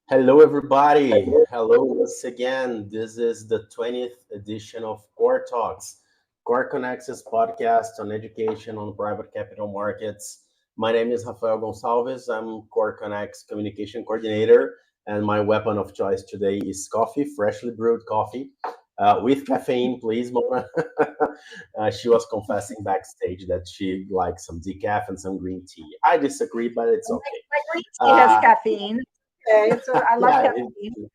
Hello, everybody. Hello once again. This is the 20th edition of Core Talks, KoreTalkX's podcast on education on private capital markets. My name is Rafael Gonçalves. I'm KoreConnect's communication coordinator, and my weapon of choice today is coffee, freshly brewed coffee. With caffeine, please, Mona. She was confessing backstage that she likes some decaf and some green tea. I disagree, but it's okay. My green tea has Uh, caffeine. Okay, so I love yeah, caffeine.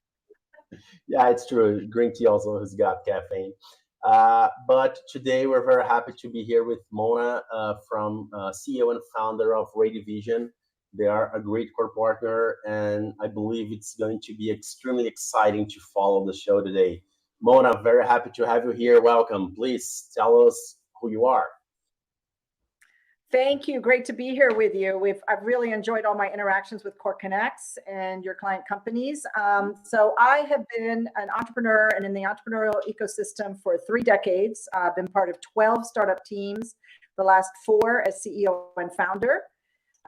Yeah, it's true. Green tea also has got caffeine. But today we're very happy to be here with Mona from CEO and founder of Radivision. They are a great core partner, and I believe it's going to be extremely exciting to follow the show today. Mona, very happy to have you here. Welcome. Please tell us who you are. Thank you. Great to be here with you. I've really enjoyed all my interactions with KoreConnects and your client companies. So I have been an entrepreneur and in the entrepreneurial ecosystem for 3 decades. I've been part of 12 startup teams, the last 4 as CEO and founder.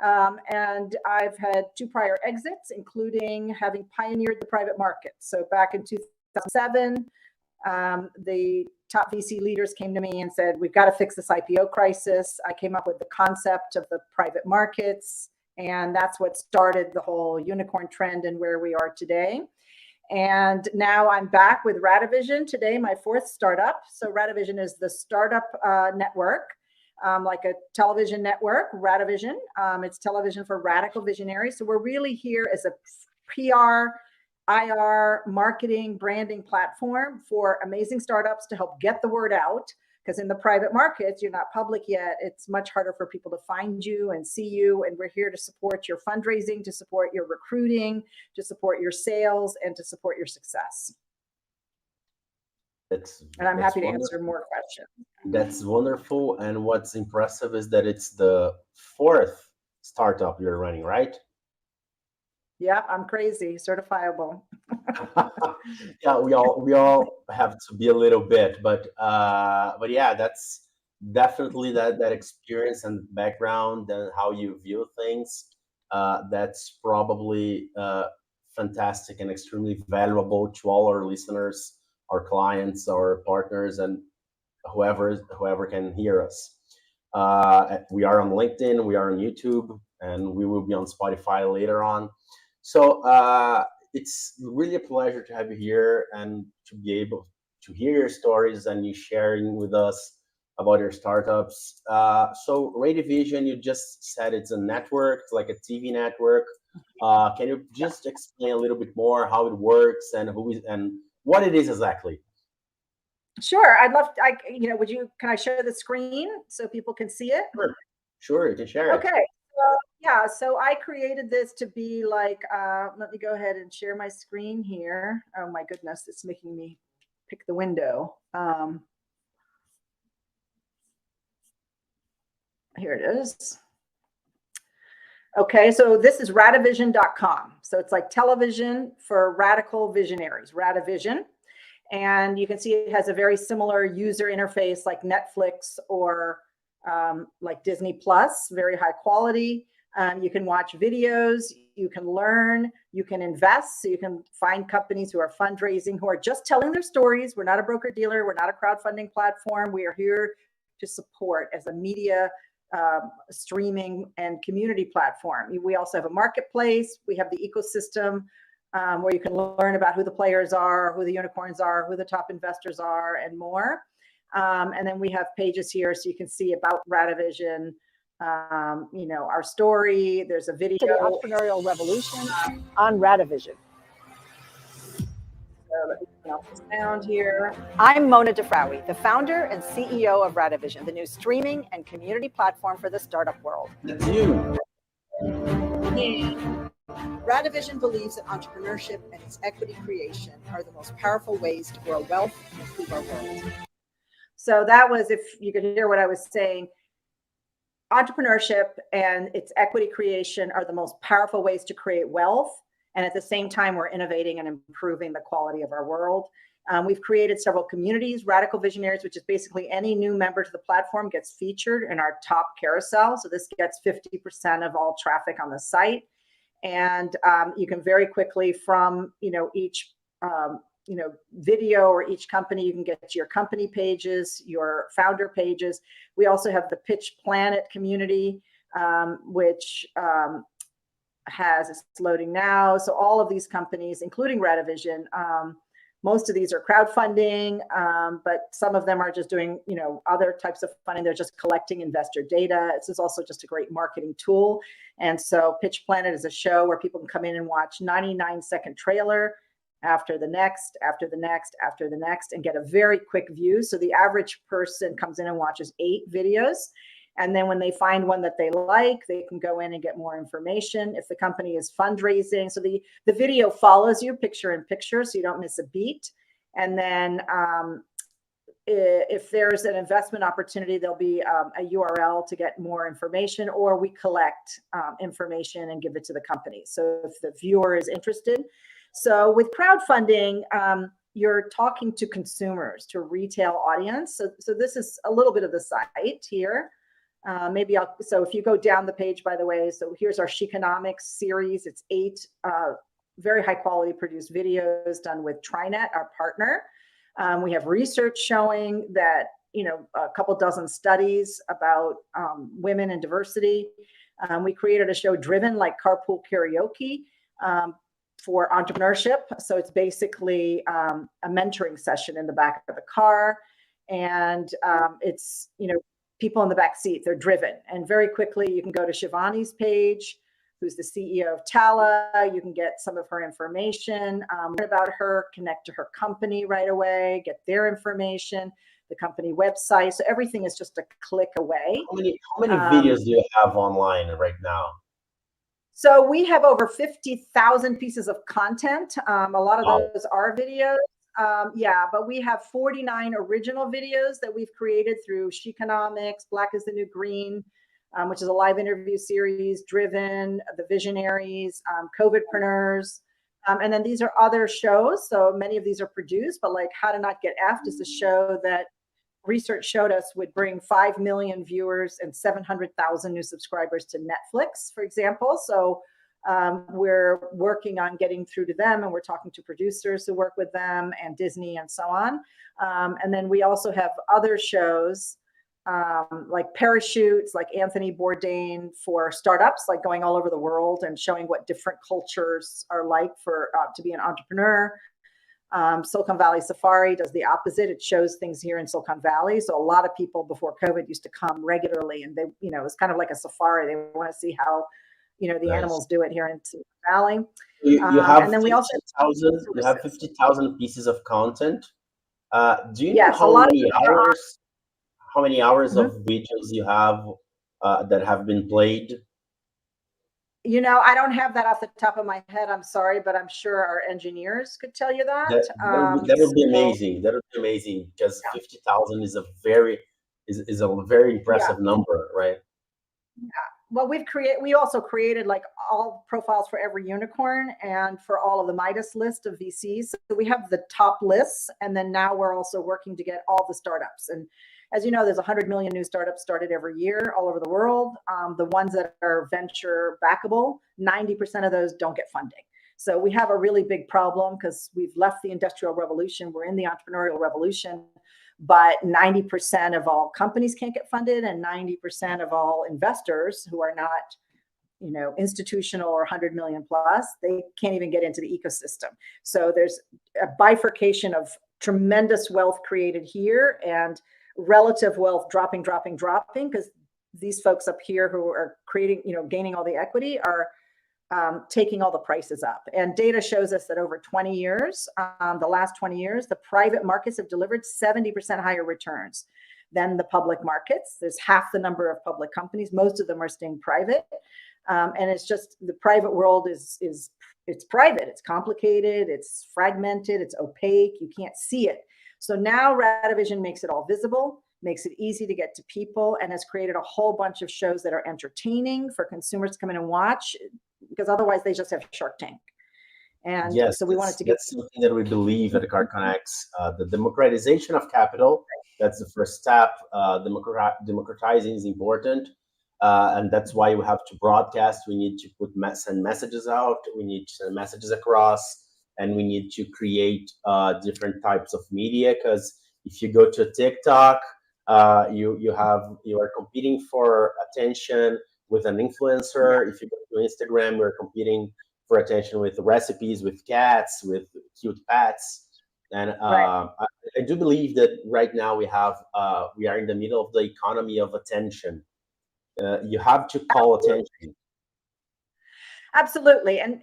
And I've had 2 prior exits, including having pioneered the private market. So back in 2007, the top VC leaders came to me and said, we've got to fix this IPO crisis. I came up with the concept of the private markets, and that's what started the whole unicorn trend and where we are today. And now I'm back with Radivision today, my 4th startup. So Radivision is the startup network, like a television network, Radivision. It's television for radical visionaries. So we're really here as a PR, IR, marketing, branding platform for amazing startups to help get the word out. Because in the private markets, you're not public yet. It's much harder for people to find you and see you. And we're here to support your fundraising, to support your recruiting, to support your sales, and to support your success. And I'm happy to answer more questions. That's wonderful. And what's impressive is that it's the 4th startup you're running, right? Yeah, I'm crazy, certifiable. Yeah, we all have to be a little bit, but yeah, that's definitely that experience and background and how you view things. That's probably fantastic and extremely valuable to all our listeners, our clients, our partners, and whoever can hear us. We are on LinkedIn, we are on YouTube, and we will be on Spotify later on. So it's really a pleasure to have you here and to be able to hear your stories and you sharing with us about your startups. So Radivision, you just said it's a network, it's like a TV network. Can you just explain a little bit more how it works and who is and what it is exactly? Sure, I'd love to, can I share the screen so people can see it? Sure, you can share it. Okay. Yeah, so I created this to be like, let me go ahead and share my screen here. Oh my goodness, it's making me pick the window. Here it is. Okay, so this is radivision.com. So it's like television for radical visionaries, Radivision. And you can see it has a very similar user interface like Netflix or like Disney Plus, very high quality. You can watch videos, you can learn, you can invest. So you can find companies who are fundraising, who are just telling their stories. We're not a broker dealer. We're not a crowdfunding platform. We are here to support as a media streaming and community platform. We also have a marketplace. We have the ecosystem where you can learn about who the players are, who the unicorns are, who the top investors are, and more. And then we have pages here so you can see about Radivision, our story. There's a video. The entrepreneurial revolution on Radivision. Sound here. I'm Mona DeFrawi, the founder and CEO of Radivision, the new streaming and community platform for the startup world. That's you. Radivision believes that entrepreneurship and its equity creation are the most powerful ways to grow wealth and improve our world. So that was, if you could hear what I was saying, entrepreneurship and its equity creation are the most powerful ways to create wealth. And at the same time, we're innovating and improving the quality of our world. We've created several communities, Radical Visionaries, which is basically any new member to the platform gets featured in our top carousel. So this gets 50% of all traffic on the site. And you can very quickly from, each, video or each company, you can get to your company pages, your founder pages. We also have the Pitch Planet community, which it's loading now. So all of these companies, including Radivision, most of these are crowdfunding, but some of them are just doing, other types of funding. They're just collecting investor data. This is also just a great marketing tool. And so Pitch Planet is a show where people can come in and watch 99-second trailer after the next, after the next, after the next, and get a very quick view. So the average person comes in and watches 8 videos. And then when they find one that they like, they can go in and get more information. If the company is fundraising, so the video follows you picture in picture, so you don't miss a beat. And then if there's an investment opportunity, there'll be a URL to get more information, or we collect information and give it to the company. So if the viewer is interested. So with crowdfunding, you're talking to consumers, to a retail audience. So this is a little bit of the site here. So if you go down the page, by the way, so here's our Sheekonomics series. It's 8 very high quality produced videos done with TriNet, our partner. We have research showing that, a couple dozen studies about women and diversity. We created a show driven like Carpool Karaoke for entrepreneurship. So it's basically a mentoring session in the back of the car. And it's, people in the back seat, they're driven. And very quickly, you can go to Shivani's page, who's the CEO of Tala. You can get some of her information, learn about her, connect to her company right away, get their information, the company website. So everything is just a click away. How many videos do you have online right now? So we have over 50,000 pieces of content. A lot of those are videos. But we have 49 original videos that we've created through Sheekonomics, Black is the New Green, which is a live interview series, Driven, The Visionaries, COVIDpreneurs. And then these are other shows. So many of these are produced, but like How to Not Get Effed is a show that research showed us would bring 5 million viewers and 700,000 new subscribers to Netflix, for example. So we're working on getting through to them, and we're talking to producers who work with them and Disney and so on. And then we also have other shows like Parachutes, like Anthony Bourdain for startups, like going all over the world and showing what different cultures are like for to be an entrepreneur. Silicon Valley Safari does the opposite. It shows things here in Silicon Valley. So a lot of people before COVID used to come regularly, and they, it's kind of like a safari. They want to see how, the animals do it here in Silicon Valley. You have, and then we also you have 50,000 pieces of content. Do you Yes, know how many hours of videos you have that have been played? I don't have that off the top of my head. I'm sorry, but I'm sure our engineers could tell you that. That would be amazing. That would be amazing, because 50,000 is a very impressive number, right? Yeah. Well, we also created like all profiles for every unicorn and for all of the Midas list of VCs. So we have the top lists, and then now we're also working to get all the startups. And as you know, there's 100 million new startups started every year all over the world. The ones that are venture backable, 90% of those don't get funding. So we have a really big problem because we've left the industrial revolution. We're in the entrepreneurial revolution, but 90% of all companies can't get funded, and 90% of all investors who are not, institutional or 100 million plus, they can't even get into the ecosystem. So there's a bifurcation of tremendous wealth created here and relative wealth dropping, because these folks up here who are creating, gaining all the equity are taking all the prices up. And data shows us that over 20 years, the last 20 years, the private markets have delivered 70% higher returns than the public markets. There's half the number of public companies. Most of them are staying private. And it's just the private world is it's private, it's complicated, it's fragmented, it's opaque, you can't see it. So now Radivision makes it all visible, makes it easy to get to people, and has created a whole bunch of shows that are entertaining for consumers to come in and watch, because otherwise they just have Shark Tank. And yes, so we wanted to get something that we believe at KoreTalkX, the democratization of capital. That's the first step. Democratizing is important. And that's why we have to broadcast. We need to send messages out. We need to send messages across, and we need to create different types of media. Because if you go to TikTok, you are competing for attention with an Yeah. influencer. If you go to Instagram, we're competing for attention with recipes, with cats, with cute pets. And Right. I do believe that right now we are in the middle of the economy of attention. You have to call attention. Absolutely. And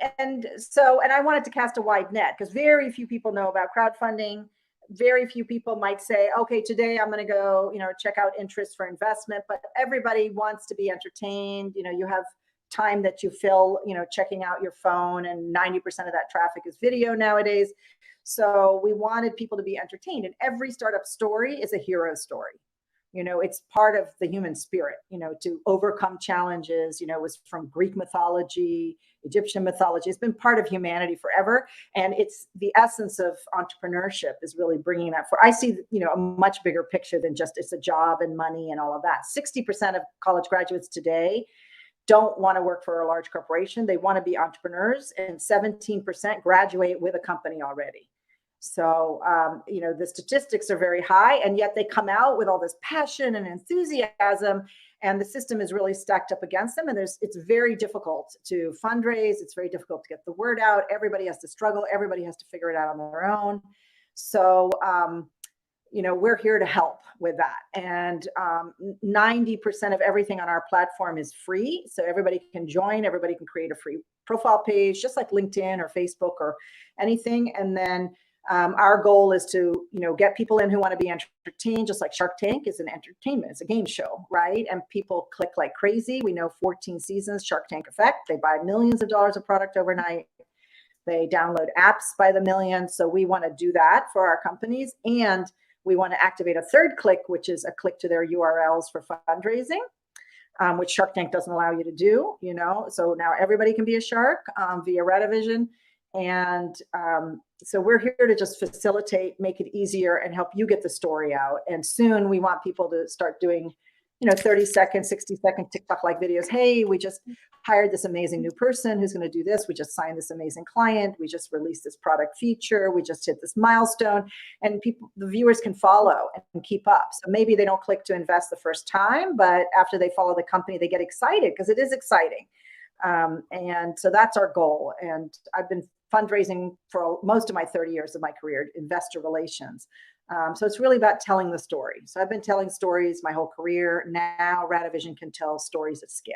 I wanted to cast a wide net because very few people know about crowdfunding. Very few people might say, okay, today I'm going to go, check out interest for investment, but everybody wants to be entertained. You have time that you fill, checking out your phone, and 90% of that traffic is video nowadays. So we wanted people to be entertained, and every startup story is a hero story. It's part of the human spirit, to overcome challenges. It was from Greek mythology, Egyptian mythology. It's been part of humanity forever. And it's the essence of entrepreneurship is really bringing that for, I see, a much bigger picture than just it's a job and money and all of that. 60% of college graduates today don't want to work for a large corporation. They want to be entrepreneurs, and 17% graduate with a company already. So, the statistics are very high, and yet they come out with all this passion and enthusiasm, and the system is really stacked up against them. And it's very difficult to fundraise. It's very difficult to get the word out. Everybody has to struggle. Everybody has to figure it out on their own. So, we're here to help with that. And 90% of everything on our platform is free. So everybody can join, everybody can create a free profile page, just like LinkedIn or Facebook or anything. And then our goal is to, get people in who want to be entertained, just like Shark Tank is an entertainment. It's a game show, right? And people click like crazy. We know 14 seasons, Shark Tank effect. They buy millions of dollars of product overnight. They download apps by the millions. So we want to do that for our companies. And we want to activate a third click, which is a click to their URLs for fundraising, which Shark Tank doesn't allow you to do, So now everybody can be a shark via Radivision. And so we're here to just facilitate, make it easier, and help you get the story out. And soon we want people to start doing, 30-second, 60-second TikTok-like videos. Hey, we just hired this amazing new person who's going to do this. We just signed this amazing client. We just released this product feature. We just hit this milestone. And the viewers can follow and keep up. So maybe they don't click to invest the first time, but after they follow the company, they get excited because it is exciting. And so that's our goal. And I've been fundraising for most of my 30 years of my career, investor relations. So it's really about telling the story. So I've been telling stories my whole career. Now Radivision can tell stories at scale.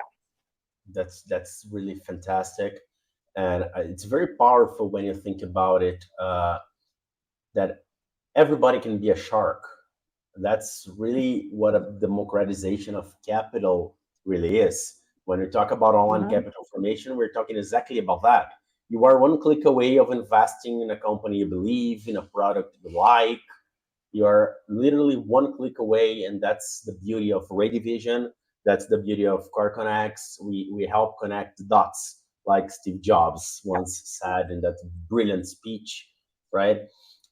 That's really fantastic, and it's very powerful when you think about it. That everybody can be a shark. That's really what a democratization of capital really is. When we talk about online capital formation, we're talking exactly about that. You are one click away of investing in a company you believe in, a product you like. You are literally one click away, and that's the beauty of Radivision. That's the beauty of KoreTalkX. We help connect the dots, like Steve Jobs once said in that brilliant speech, right?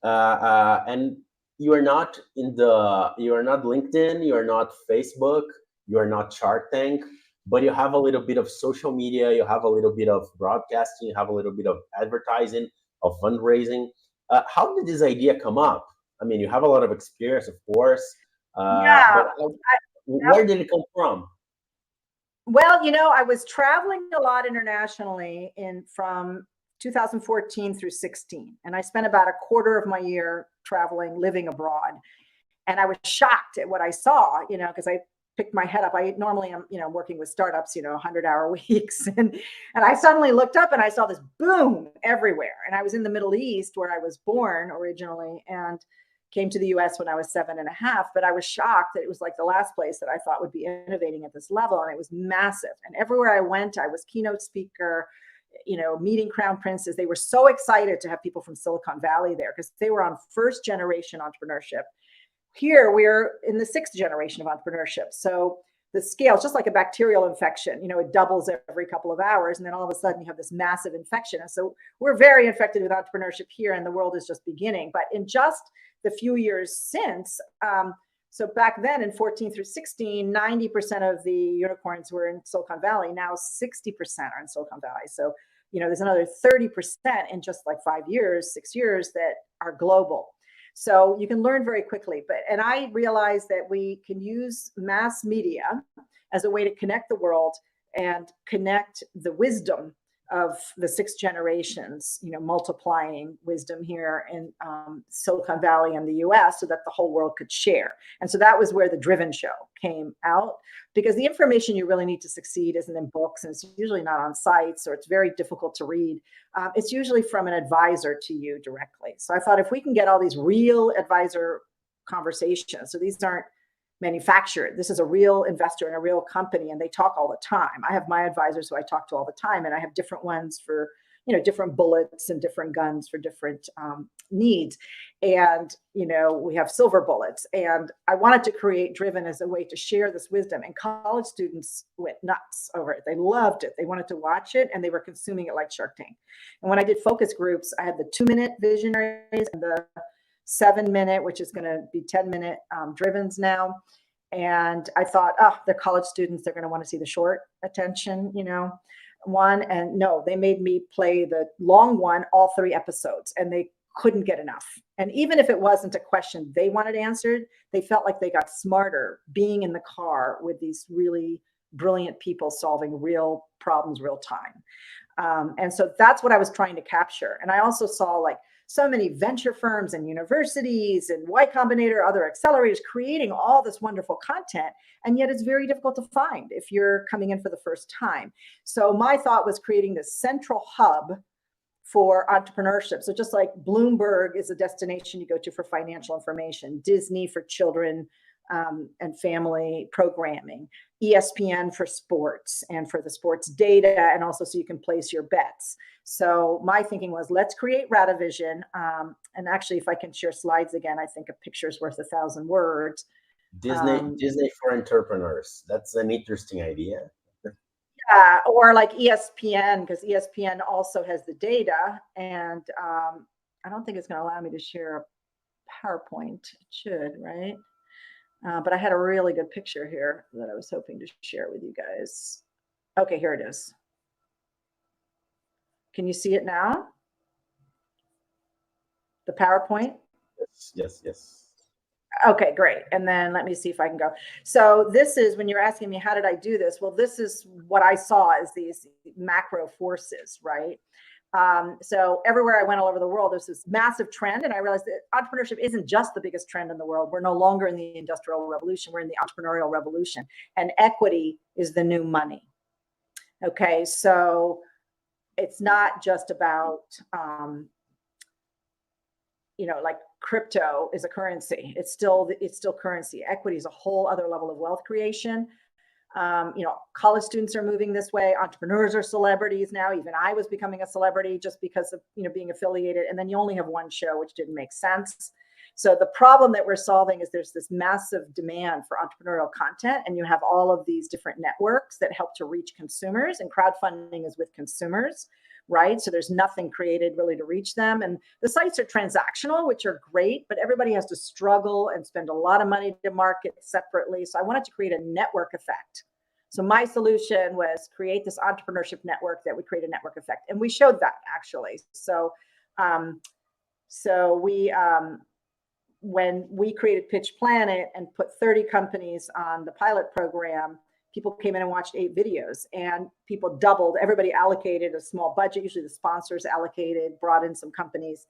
And you are not LinkedIn, you are not Facebook, you are not Shark Tank, but you have a little bit of social media, you have a little bit of broadcasting, you have a little bit of advertising, of fundraising. How did this idea come up? I mean, you have a lot of experience, of course, Yeah. but where did it come from? Well, I was traveling a lot internationally from 2014 through 16. And I spent about a quarter of my year traveling, living abroad. And I was shocked at what I saw, because I picked my head up. I normally am, working with startups, 100-hour weeks. And I suddenly looked up and I saw this boom everywhere. And I was in the Middle East where I was born originally and came to the US when I was 7.5. But I was shocked that it was like the last place that I thought would be innovating at this level. And it was massive. And everywhere I went, I was keynote speaker, meeting crown princes. They were so excited to have people from Silicon Valley there because they were on first generation entrepreneurship. Here, we're in the 6th generation of entrepreneurship. So the scale is just like a bacterial infection. It doubles every couple of hours. And then all of a sudden you have this massive infection. And so we're very infected with entrepreneurship here, and the world is just beginning. But in just the few years since, So back then in 14 through 16, 90% of the unicorns were in Silicon Valley. Now 60% are in Silicon Valley. So, there's another 30% in just like 5 years, 6 years that are global. So you can learn very quickly. And I realized that we can use mass media as a way to connect the world and connect the wisdom of the 6 generations, multiplying wisdom here in Silicon Valley and the US so that the whole world could share. And so that was where the Driven show came out, because the information you really need to succeed isn't in books, and it's usually not on sites, or it's very difficult to read. It's usually from an advisor to you directly. So I thought if we can get all these real advisor conversations, so these aren't manufactured. This is a real investor in a real company, and they talk all the time. I have my advisors who I talk to all the time, and I have different ones for, different bullets and different guns for different needs. And, we have silver bullets. And I wanted to create Driven as a way to share this wisdom. And college students went nuts over it. They loved it. They wanted to watch it, and they were consuming it like Shark Tank. And when I did focus groups, I had the 2-minute visionaries and the 7-minute, which is going to be 10-minute Drivens now. And I thought, they're college students. They're going to want to see the short attention, one. And no, they made me play the long one, all 3 episodes, and they couldn't get enough. And even if it wasn't a question they wanted answered, they felt like they got smarter being in the car with these really brilliant people solving real problems, real time. And so that's what I was trying to capture. And I also saw like so many venture firms and universities and Y Combinator, other accelerators creating all this wonderful content. And yet it's very difficult to find if you're coming in for the first time. So my thought was creating this central hub for entrepreneurship. So just like Bloomberg is a destination you go to for financial information, Disney for children and family programming, ESPN for sports and for the sports data, and also so you can place your bets. So my thinking was, let's create Radivision. And actually, if I can share slides again, I think a picture is worth 1,000 words. Disney for entrepreneurs. That's an interesting idea. Yeah, or like ESPN, because ESPN also has the data. And I don't think it's going to allow me to share a PowerPoint. It should, right? But I had a really good picture here that I was hoping to share with you guys. Okay, here it is. Can you see it now? The PowerPoint? Yes. Okay, great. And then let me see if I can go. So this is, when you're asking me, how did I do this? Well, this is what I saw as these macro forces, right? So everywhere I went all over the world, there's this massive trend. And I realized that entrepreneurship isn't just the biggest trend in the world. We're no longer in the industrial revolution. We're in the entrepreneurial revolution. And equity is the new money. Okay, so it's not just about, like crypto is a currency. It's still currency. Equity is a whole other level of wealth creation. College students are moving this way. Entrepreneurs are celebrities now. Even I was becoming a celebrity just because of, being affiliated. And then you only have one show, which didn't make sense. So the problem that we're solving is there's this massive demand for entrepreneurial content, and you have all of these different networks that help to reach consumers, and crowdfunding is with consumers, right? So there's nothing created really to reach them. And the sites are transactional, which are great, but everybody has to struggle and spend a lot of money to market separately. So I wanted to create a network effect. So my solution was create this entrepreneurship network that would create a network effect. And we showed that actually. So, when we created Pitch Planet and put 30 companies on the pilot program, people came in and watched 8 videos, and people doubled. Everybody allocated a small budget. Usually the sponsors allocated, brought in some companies.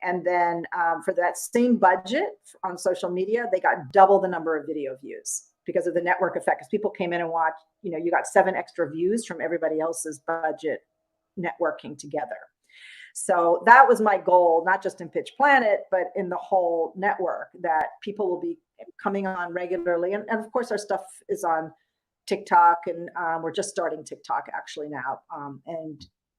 And then for that same budget on social media, they got double the number of video views because of the network effect. Because people came in and watched, you got 7 extra views from everybody else's budget networking together. So that was my goal, not just in Pitch Planet, but in the whole network, that people will be coming on regularly. And of course, our stuff is on TikTok, and we're just starting TikTok actually now.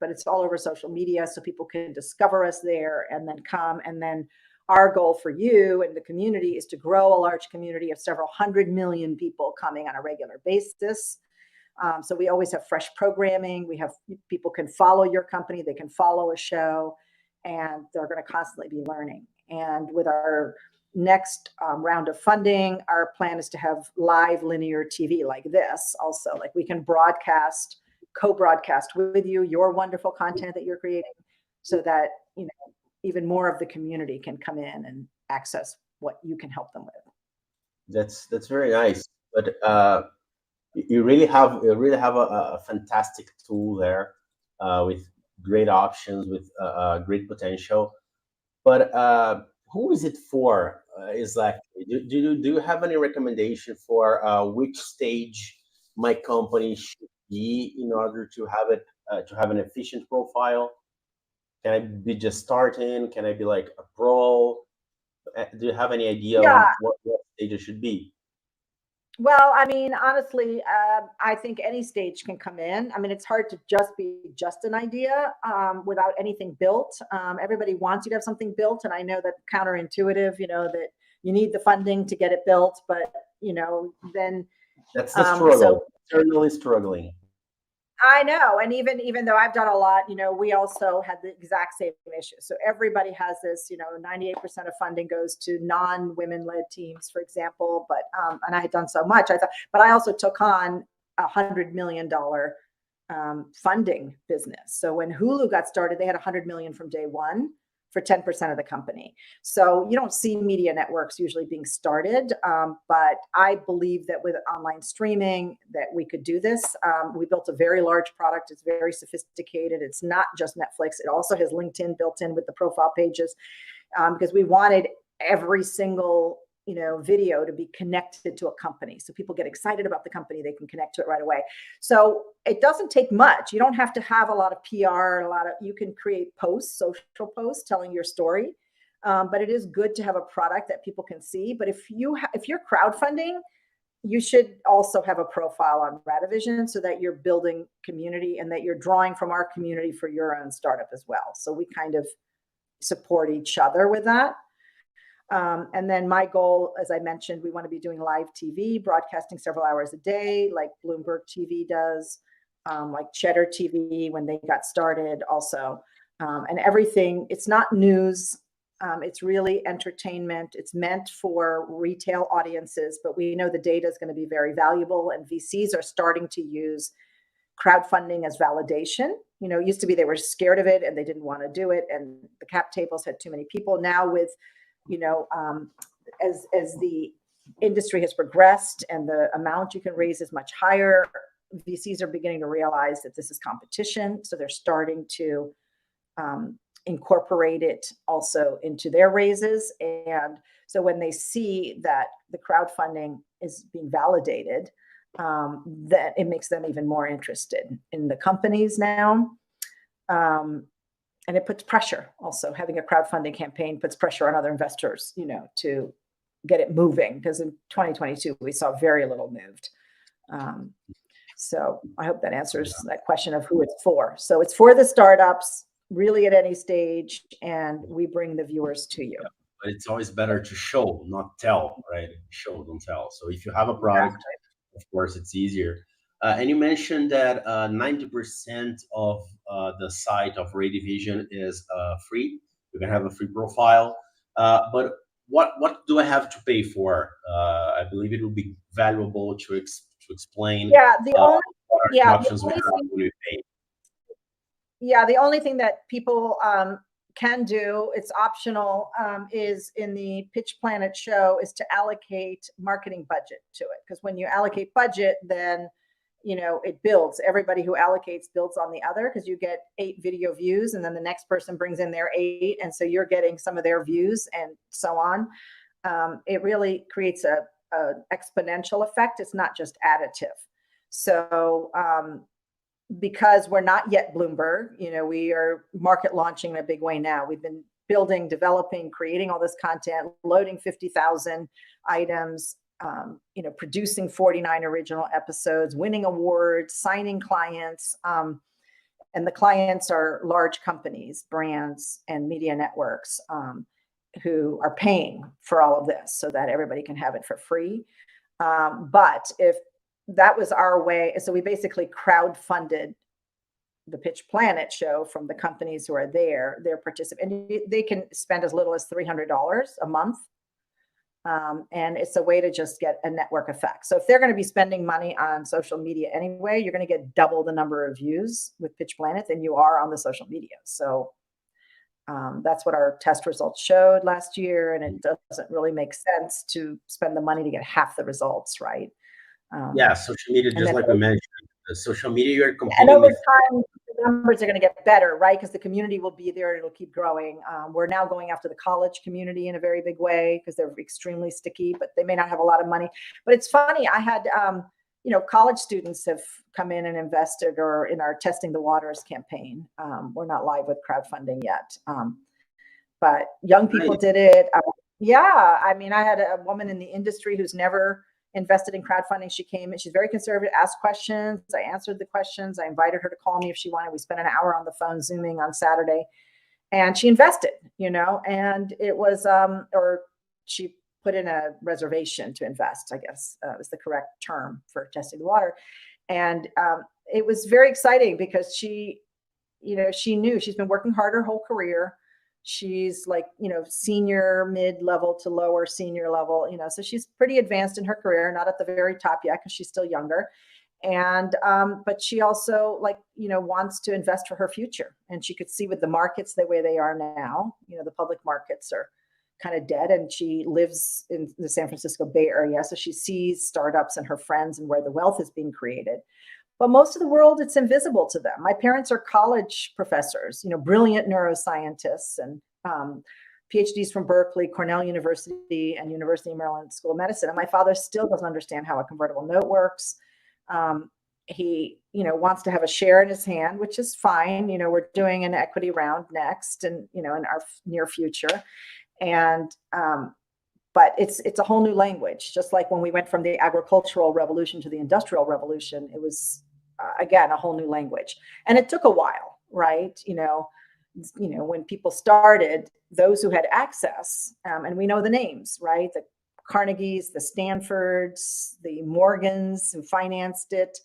But it's all over social media, so people can discover us there and then come. And then our goal for you and the community is to grow a large community of several 100 million people coming on a regular basis. So we always have fresh programming. We have people can follow your company, they can follow a show, and they're going to constantly be learning. And with our next round of funding, our plan is to have live linear TV like this also. Like we can broadcast, co-broadcast with you your wonderful content that you're creating so that, even more of the community can come in and access what you can help them with. That's very nice. But you really have a fantastic tool there, with great options, with great potential. But who is it for? Exactly. Do you have any recommendation for which stage my company should be in order to have an efficient profile? Can I be just starting? Can I be like a pro? Do you have any idea Yeah. on what stage it should be? Well, I mean, honestly, I think any stage can come in. I mean, it's hard to just be just an idea without anything built. Everybody wants you to have something built, and I know that counterintuitive. That you need the funding to get it built, but then That's the so struggle. Eternally struggling. I know, and even though I've done a lot, we also had the exact same issue. So everybody has this, 98% of funding goes to non-women-led teams, for example. But and I had done so much, I thought, but I also took on $100 million funding business. So when Hulu got started, they had 100 million from day one for 10% of the company. So you don't see media networks usually being started, but I believe that with online streaming that we could do this. We built a very large product. It's very sophisticated. It's not just Netflix. It also has LinkedIn built in with the profile pages, because we wanted every single video to be connected to a company. So people get excited about the company, they can connect to it right away. So it doesn't take much. You don't have to have a lot of PR, you can create posts, social posts telling your story. But it is good to have a product that people can see. But if you're crowdfunding, you should also have a profile on Radivision so that you're building community and that you're drawing from our community for your own startup as well. So we kind of support each other with that. And then my goal, as I mentioned, we want to be doing live TV, broadcasting several hours a day, like Bloomberg TV does, like Cheddar TV when they got started also. And everything, it's not news. It's really entertainment. It's meant for retail audiences, but we know the data is going to be very valuable, and VCs are starting to use crowdfunding as validation. It used to be they were scared of it and they didn't want to do it, and the cap tables had too many people. Now with as the industry has progressed and the amount you can raise is much higher, VCs are beginning to realize that this is competition. So they're starting to incorporate it also into their raises. And so when they see that the crowdfunding is being validated, that it makes them even more interested in the companies now. And it puts pressure also. Having a crowdfunding campaign puts pressure on other investors, to get it moving, because in 2022, we saw very little moved. So I hope that answers that question of who it's for. So it's for the startups, really at any stage, and we bring the viewers to you. Yeah, but it's always better to show, not tell, right? Show, don't tell. So if you have a product, of course, it's easier. And you mentioned that 90% of the site of Radivision is free. You can have a free profile. But what do I have to pay for? I believe it would be valuable to explain. Yeah, the only options we have when we pay. Yeah, the only thing that people can do, it's optional, is in the Pitch Planet show, is to allocate marketing budget to it. Because when you allocate budget, then it builds. Everybody who allocates builds on the other, because you get 8 video views and then the next person brings in their 8. And so you're getting some of their views and so on. It really creates a exponential effect. It's not just additive. So because we're not yet Bloomberg, we are market launching in a big way now. We've been building, developing, creating all this content, loading 50,000 items, producing 49 original episodes, winning awards, signing clients. And the clients are large companies, brands, and media networks who are paying for all of this so that everybody can have it for free. But if that was our way, so we basically crowdfunded the Pitch Planet show from the companies who are there, their participants. And they can spend as little as $300 a month And it's a way to just get a network effect. So if they're going to be spending money on social media anyway, you're going to get double the number of views with Pitch Planet than you are on the social media. So that's what our test results showed last year. And it doesn't really make sense to spend the money to get half the results, right? Yeah, social media, just like we mentioned, social media, you're competing and over with. time, the numbers are going to get better, right? Because the community will be there and it'll keep growing. We're now going after the college community in a very big way because they're extremely sticky, but they may not have a lot of money. But it's funny, I had, college students have come in and invested or in our Testing the Waters campaign. We're not live with crowdfunding yet, but young people did it. Yeah, I mean, I had a woman in the industry who's never invested in crowdfunding. She came and she's very conservative, asked questions. I answered the questions. I invited her to call me if she wanted. We spent an hour on the phone Zooming on Saturday and she invested, and it was, or she put in a reservation to invest, I guess was the correct term for testing the water. And it was very exciting because she knew she's been working hard her whole career. She's like, senior, mid-level to lower senior level, so she's pretty advanced in her career, not at the very top yet because she's still younger. And, but she also wants to invest for her future. And she could see with the markets the way they are now, the public markets are kind of dead. And she lives in the San Francisco Bay Area. So she sees startups and her friends and where the wealth is being created. But most of the world, it's invisible to them. My parents are college professors, brilliant neuroscientists and PhDs from Berkeley, Cornell University, and University of Maryland School of Medicine. And my father still doesn't understand how a convertible note works. He, wants to have a share in his hand, which is fine. We're doing an equity round next and, in our near future. And, but it's a whole new language, just like when we went from the agricultural revolution to the industrial revolution, it was, again, a whole new language. And it took a while, right? When people started, those who had access, and we know the names, right? The Carnegies, the Stanfords, the Morgans who financed it,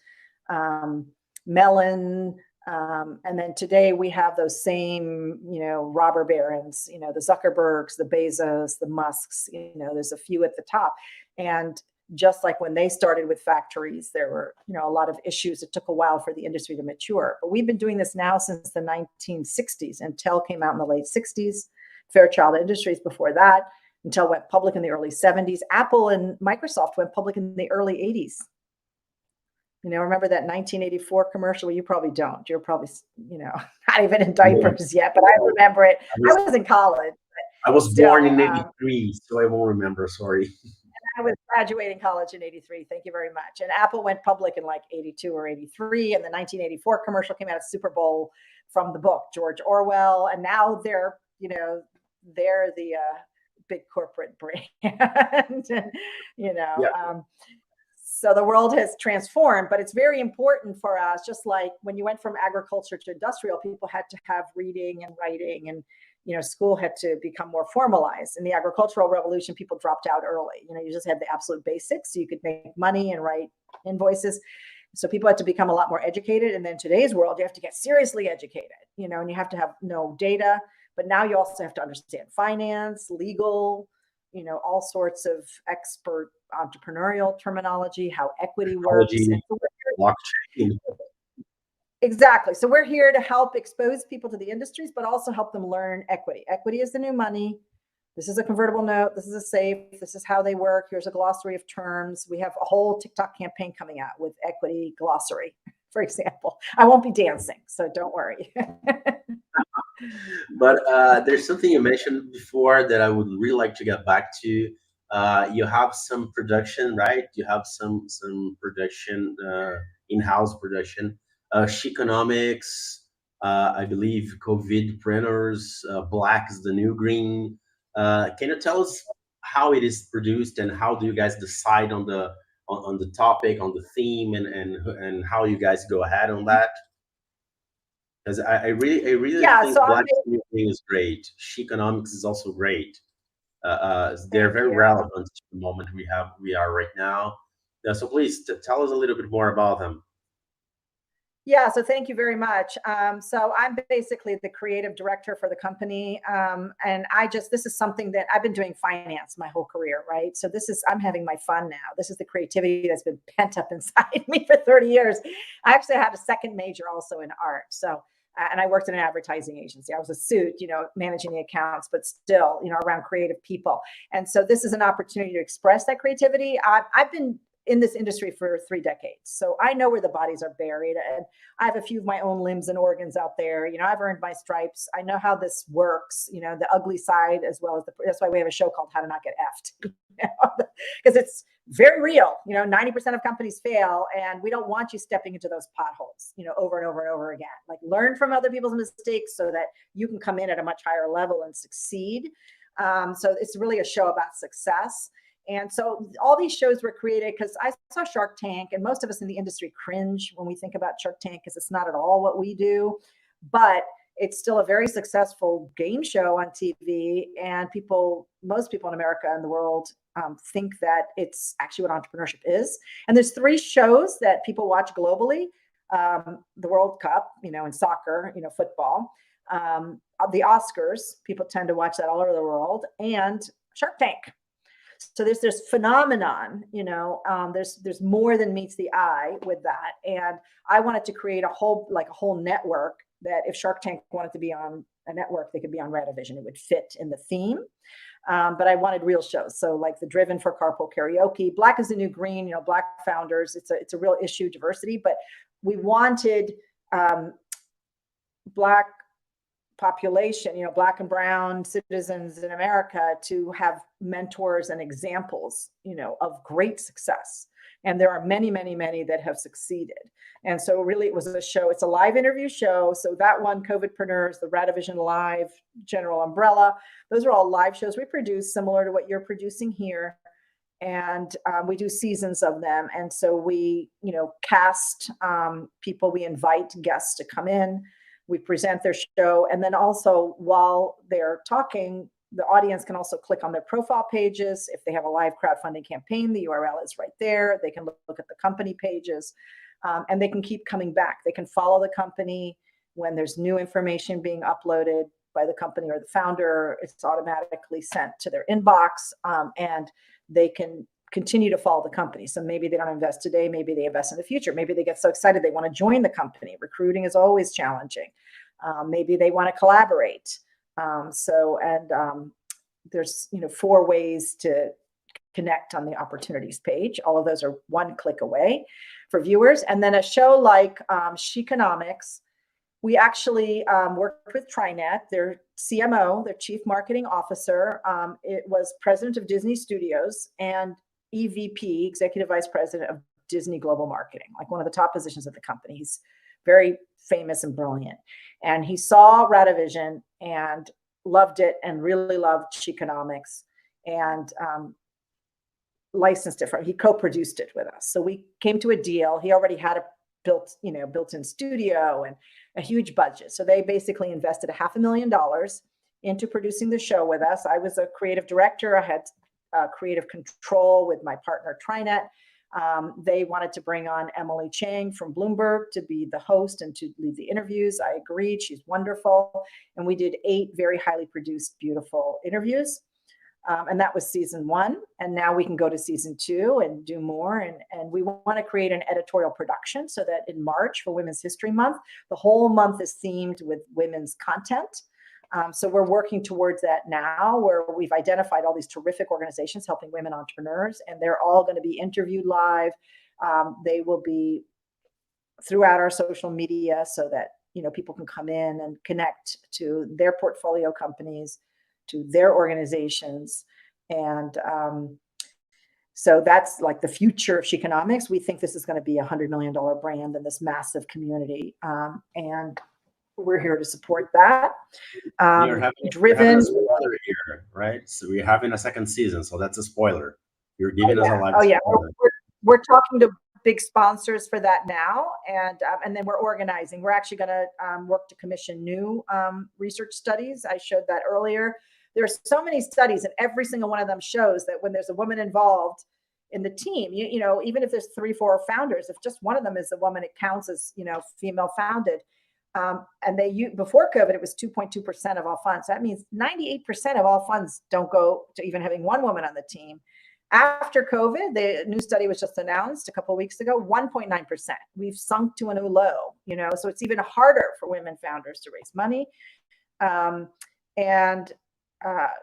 Mellon, and then today we have those same, robber barons, the Zuckerbergs, the Bezos, the Musks, there's a few at the top. And just like when they started with factories, there were, a lot of issues. It took a while for the industry to mature. But we've been doing this now since the 1960s. Intel came out in the late 60s, Fairchild Industries before that. Intel went public in the early 70s. Apple and Microsoft went public in the early 80s. Remember that 1984 commercial? Well, you probably don't. You're probably, not even in diapers yet, but I remember it. I was in college. I was born in 83, so I won't remember, sorry. I was graduating college in 83. Thank you very much. And Apple went public in like 82 or 83. And the 1984 commercial came out of Super Bowl from the book, George Orwell. And now they're the big corporate brand, so the world has transformed, but it's very important for us. Just like when you went from agriculture to industrial, people had to have reading and writing and, school had to become more formalized. In the agricultural revolution, people dropped out early. You just had the absolute basics so you could make money and write invoices. So people had to become a lot more educated. And then today's world, you have to get seriously educated, and you have to have data, but now you also have to understand finance, legal, all sorts of expert entrepreneurial terminology, how equity works. Blockchain. Exactly. So we're here to help expose people to the industries, but also help them learn equity. Equity is the new money. This is a convertible note. This is a safe. This is how they work. Here's a glossary of terms. We have a whole TikTok campaign coming out with equity glossary, for example. I won't be dancing, so don't worry. But there's something you mentioned before that I would really like to get back to. You have some production, right? You have some production, in-house production. Sheconomics, I believe COVID printers, black is the new green. Can you tell us how it is produced and how do you guys decide on the topic, on the theme, and how you guys go ahead on that? Because I really think so black is great. Sheconomics is also great. They're very relevant to the moment we are right now. So please tell us a little bit more about them. Yeah, so thank you very much. So I'm basically the creative director for the company. And this is something that I've been doing finance my whole career, right? So I'm having my fun now. This is the creativity that's been pent up inside me for 30 years. I actually had a second major also in art. So, and I worked in an advertising agency. I was a suit, managing the accounts, but still, around creative people. And so this is an opportunity to express that creativity. I've been in this industry for 3 decades. So I know where the bodies are buried. And I have a few of my own limbs and organs out there. I've earned my stripes. I know how this works, the ugly side as well as that's why we have a show called How to Not Get Effed. Because it's very real. 90% of companies fail, and we don't want you stepping into those potholes, over and over and over again. Like, learn from other people's mistakes so that you can come in at a much higher level and succeed. So it's really a show about success. And so all these shows were created because I saw Shark Tank, and most of us in the industry cringe when we think about Shark Tank because it's not at all what we do. But it's still a very successful game show on TV, and most people in America and the world think that it's actually what entrepreneurship is. And there's 3 shows that people watch globally: the World Cup, in soccer, football, the Oscars. People tend to watch that all over the world, and Shark Tank. So there's this phenomenon, there's more than meets the eye with that. And I wanted to create a whole network that if Shark Tank wanted to be on a network, they could be on Radivision. It would fit in the theme. But I wanted real shows. So like the Driven for Carpool Karaoke, Black is the New Green, Black founders. It's a real issue, diversity, but we wanted Black population, Black and brown citizens in America to have mentors and examples, of great success. And there are many, many, many that have succeeded. And so really it was a show. It's a live interview show. So that one, COVIDpreneurs, the Radivision Live, General Umbrella, those are all live shows we produce, similar to what you're producing here. And we do seasons of them. And so we, cast people, we invite guests to come in. We present their show. And then also while they're talking, the audience can also click on their profile pages. If they have a live crowdfunding campaign, the URL is right there. They can look at the company pages, and they can keep coming back. They can follow the company when there's new information being uploaded by the company or the founder. It's automatically sent to their inbox, and they can continue to follow the company. So maybe they don't invest today, maybe they invest in the future. Maybe they get so excited they want to join the company. Recruiting is always challenging. Maybe they want to collaborate. There's 4 ways to connect on the opportunities page. All of those are 1 click away for viewers. And then a show like Sheconomics, we actually worked with TriNet, their CMO, their chief marketing officer. It was president of Disney Studios and EVP, executive vice president of Disney Global Marketing, like one of the top positions at the company. He's very famous and brilliant. And he saw Radivision and loved it and really loved Sheconomics and licensed it from. He co-produced it with us. So we came to a deal. He already had a built-in studio and a huge budget. So they basically invested $500,000 into producing the show with us. I was a creative director. I had creative control with my partner TriNet. They wanted to bring on Emily Chang from Bloomberg to be the host and to lead the interviews. I agreed. She's wonderful. And we did 8 very highly produced, beautiful interviews. And that was season 1. And now we can go to season 2 and do more. And we want to create an editorial production so that in March for Women's History Month, the whole month is themed with women's content. So we're working towards that now, where we've identified all these terrific organizations helping women entrepreneurs, and they're all going to be interviewed live. They will be throughout our social media so that people can come in and connect to their portfolio companies, to their organizations. And so that's like the future of Sheconomics. We think this is going to be a $100 million brand in this massive community. And we're here to support that. You're having a spoiler here, right? So we're having a second season, so that's a spoiler. You're giving us a live spoiler. We're talking to big sponsors for that now, and then we're organizing. We're actually going to work to commission new research studies. I showed that earlier. There are so many studies, and every single one of them shows that when there's a woman involved, in the team. You know, even if there's 3, 4 founders, if just one of them is a woman, it counts as, you know, female founded. And before COVID, it was 2.2% of all funds. So that means 98% of all funds don't go to even having one woman on the team. After COVID, the new study was just announced a couple of weeks ago, 1.9%. We've sunk to a new low, you know, so it's even harder for women founders to raise money.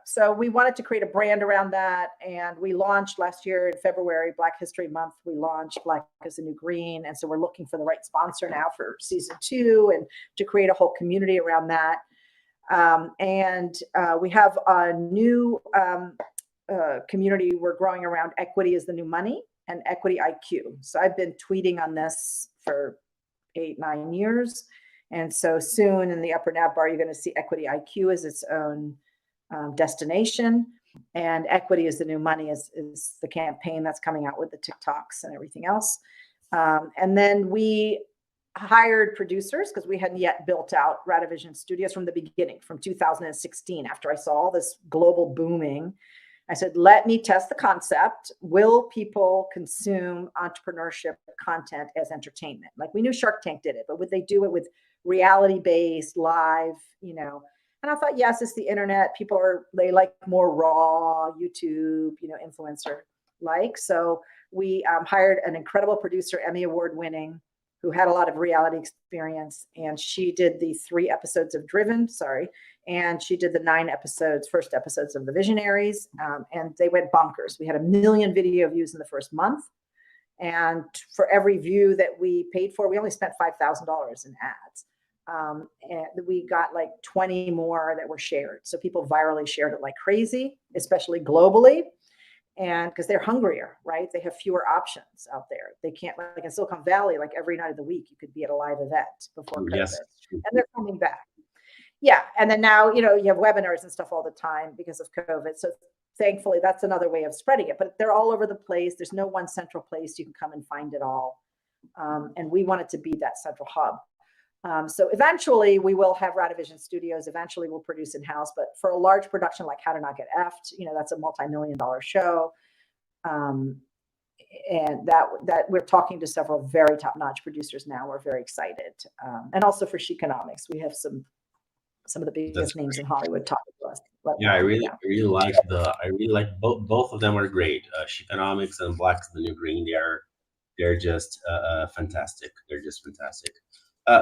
So we wanted to create a brand around that. And we launched last year in February, Black History Month, we launched Black is the New Green. And so we're looking for the right sponsor now for season 2 and to create a whole community around that. We have a new community we're growing around equity is the new money and equity IQ. So I've been tweeting on this for 8-9 years. And so soon in the upper nav bar, you're going to see equity IQ as its own destination, and equity is the new money is the campaign that's coming out with the TikToks and everything else. And then we hired producers because we hadn't yet built out Radivision Studios from the beginning, from 2016. After I saw all this global booming, I said, let me test the concept. Will people consume entrepreneurship content as entertainment? Like we knew Shark Tank did it, but would they do it with reality-based, live, you know? And I thought, yes, it's the internet. They like more raw YouTube, you know, influencer like. So we hired an incredible producer, Emmy Award winning, who had a lot of reality experience. And she did the 3 episodes of Driven, and she did the first episodes of The Visionaries. And they went bonkers. We had 1 million video views in the first month. And for every view that we paid for, we only spent $5,000 in ads. And we got like 20 more that were shared. So people virally shared it like crazy, especially globally. And because they're hungrier, right? They have fewer options out there. They can't, like in Silicon Valley, like every night of the week, you could be at a live event before COVID. Yes. And they're coming back. Yeah. And then now, you know, you have webinars and stuff all the time because of COVID. So thankfully, that's another way of spreading it. But they're all over the place. There's no one central place you can come and find it all. And we want it to be that central hub. So eventually we will have Radivision Studios. Eventually we'll produce in-house, but for a large production like How to Not Get Effed, you know, that's a multi-million-dollar show. And that we're talking to several very top-notch producers now. We're very excited. And also for Sheconomics, we have some of the biggest names in Hollywood talking to us. Yeah, I really like both of them are great. Sheconomics and Black is the New Green. They're just fantastic. They're just fantastic.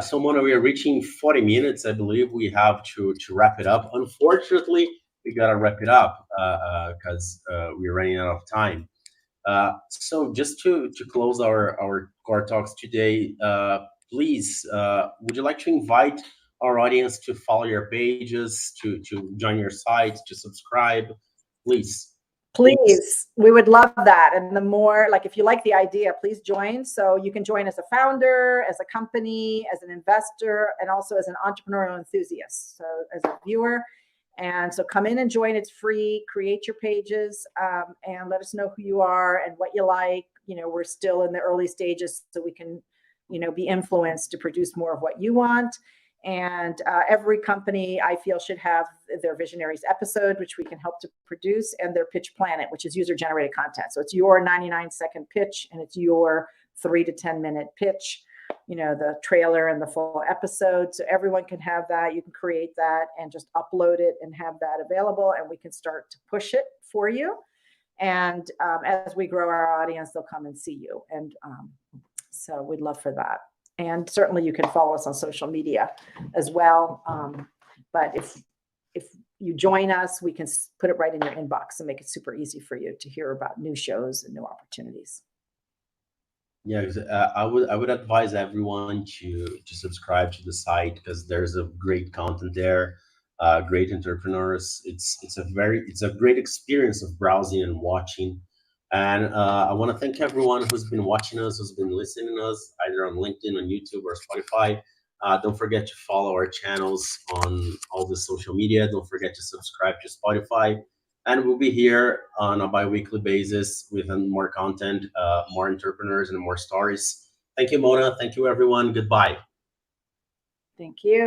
So Mona, we are reaching 40 minutes. I believe we have to wrap it up. Unfortunately, we gotta wrap it up because we're running out of time. So just to close our core talks today, please, would you like to invite our audience to follow your pages, to join your site, to subscribe, please? Please, we would love that. And the more, like, if you like the idea, please join. So you can join as a founder, as a company, as an investor, and also as an entrepreneurial enthusiast. So as a viewer. And so come in and join. It's free. Create your pages and let us know who you are and what you like. You know, we're still in the early stages, so we can, you know, be influenced to produce more of what you want. And every company, I feel, should have their Visionaries episode, which we can help to produce, and their Pitch Planet, which is user-generated content. So it's your 99-second pitch, and it's your 3 to 10-minute pitch, you know, the trailer and the full episode. So everyone can have that. You can create that and just upload it and have that available, and we can start to push it for you. And as we grow our audience, they'll come and see you. And so we'd love for that. And certainly you can follow us on social media as well. But if you join us, we can put it right in your inbox and make it super easy for you to hear about new shows and new opportunities. Yeah, I would advise everyone to subscribe to the site because there's a great content there, great entrepreneurs. It's a great experience of browsing and watching. And I want to thank everyone who's been watching us, who's been listening to us, either on LinkedIn, on YouTube, or Spotify. Don't forget to follow our channels on all the social media. Don't forget to subscribe to Spotify. And we'll be here on a bi-weekly basis with more content, more entrepreneurs, and more stories. Thank you, Mona. Thank you, everyone. Goodbye. Thank you.